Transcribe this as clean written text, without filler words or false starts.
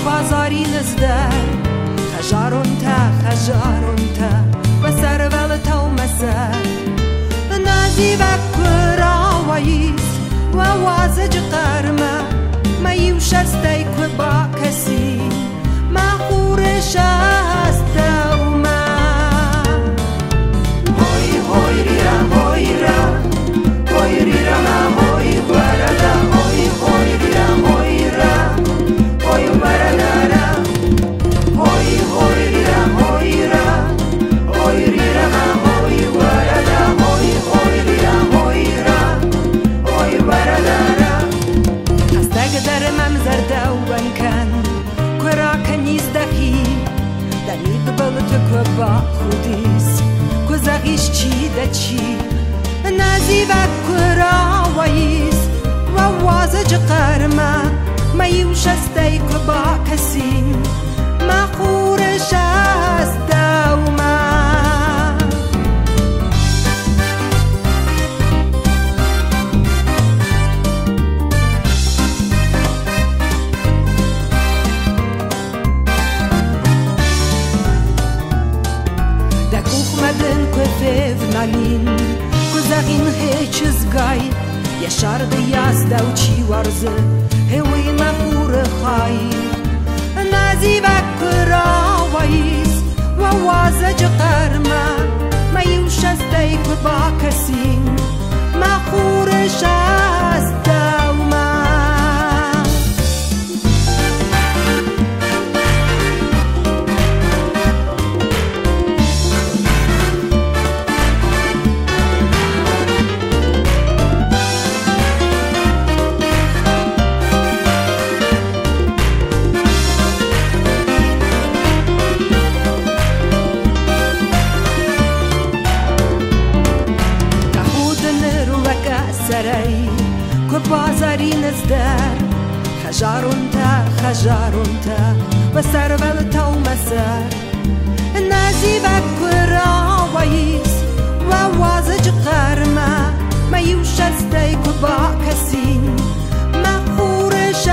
بازاری نزدار خجارونتا و سرولتا و مسر نازی و کراویس و وازج قرمه ما یوشستی که با کسی ما خورش هسته و ما هوی هوی ریرا هوی را هوی ریرا هوی بردا هوی هوی ریرا هوی را هوی بردا با خودیس گذاقیش چی ده چی نازی و کراویس و وازج قرمه ما یوشستی که با کسی ما خورش هسته و ما Malin, kuzagin heches gai, yashar de yazda u chi warze, hewi na pure khai. Nazi va kurawais, wa wazaj qarma, ma yushastay ku ba kasin, ma pure shasta u ma. بازاری نزدار خجارونتا و سرولتا و مسر نازی و کراویس و وازج قرمه ما یوشستی که با کسی ما خورش